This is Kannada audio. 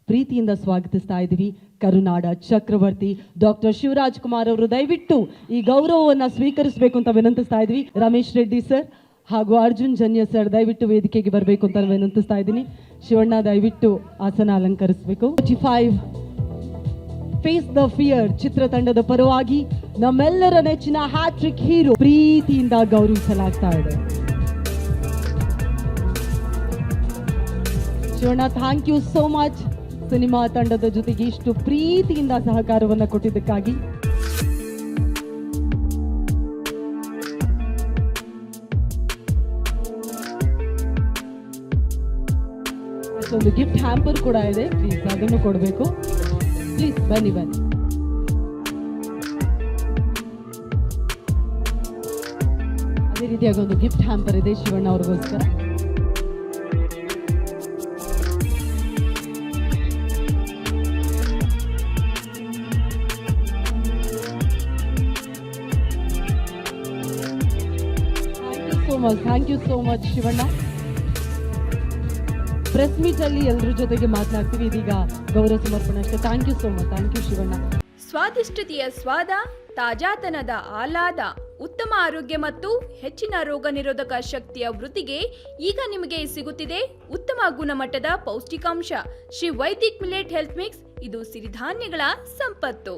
ಪ್ರೀತಿಯಿಂದ ಸ್ವಾಗತಿಸ್ತಾ ಇದ್ದೀವಿ. ಕರುನಾಡ ಚಕ್ರವರ್ತಿ ಡಾಕ್ಟರ್ ಶಿವರಾಜ್ ಕುಮಾರ್ ಅವರು ದಯವಿಟ್ಟು ಈ ಗೌರವವನ್ನು ಸ್ವೀಕರಿಸಬೇಕು ಅಂತ ವಿನಂತಿಸ್ತಾ ಇದ್ವಿ. ರಮೇಶ್ ರೆಡ್ಡಿ ಸರ್ ಹಾಗೂ ಅರ್ಜುನ್ ಜನ್ಯ ಸರ್ ದಯವಿಟ್ಟು ವೇದಿಕೆಗೆ ಬರಬೇಕು ಅಂತ ವಿನಂತಿಸ್ತಾ ಇದ್ದೀನಿ. ಶಿವಣ್ಣ ದಯವಿಟ್ಟು ಆಸನ ಅಲಂಕರಿಸಬೇಕು. 45 ಫೇಸ್ ದ ಫಿಯರ್ ಚಿತ್ರತಂಡದ ಪರವಾಗಿ ನಮ್ಮೆಲ್ಲರ ನೆಚ್ಚಿನ ಹ್ಯಾಟ್ರಿಕ್ ಹೀರೋ ಪ್ರೀತಿಯಿಂದ ಗೌರವಿಸಲಾಗ್ತಾ ಇದೆ. Shivanna, thank you so much cinema ತಂಡದ ಜೊತೆಗೆ ಇಷ್ಟು ಪ್ರೀತಿಯಿಂದ ಸಹಕಾರವನ್ನು ಕೊಟ್ಟಿದ್ದಕ್ಕಾಗಿ. ಒಂದು ಗಿಫ್ಟ್ ಹ್ಯಾಂಪರ್ ಕೂಡ ಇದೆ, ಪ್ಲೀಸ್ ಅದನ್ನು ಕೊಡಬೇಕು. ಪ್ಲೀಸ್ ಬನ್ನಿ. ಅದೇ ರೀತಿಯಾಗಿ ಒಂದು ಗಿಫ್ಟ್ ಹ್ಯಾಂಪರ್ ಇದೆ ಶಿವಣ್ಣ ಅವ್ರಿಗೋಸ್ಕರ. Thank you so much Shivanna. Press meet ಅಲ್ಲಿ ಎಲ್ಲರ ಜೊತೆಗೆ ಮಾತನಾಡ್ತೀವಿ. ಇದೀಗ ಗೌರವ ಸಮರ್ಪಣೆ ಅಷ್ಟೇ. Thank you so much. Thank you Shivanna. ಸ್ವಾದಿಷ್ಟತೆಯ ಸ್ವಾದ, ತಾಜಾತನದ ಆಹ್ಲಾದ, ಉತ್ತಮ ಆರೋಗ್ಯ ಮತ್ತು ಹೆಚ್ಚಿನ ರೋಗ ನಿರೋಧಕ ಶಕ್ತಿಯ ವೃದ್ಧಿಗೆ ಈಗ ನಿಮಗೆ ಸಿಗುತ್ತಿದೆ ಉತ್ತಮ ಗುಣಮಟ್ಟದ ಪೌಷ್ಟಿಕಾಂಶ Shri Vaidik millet health mix. ಇದು ಸಿರಿಧಾನ್ಯಗಳ ಸಂಪತ್ತು.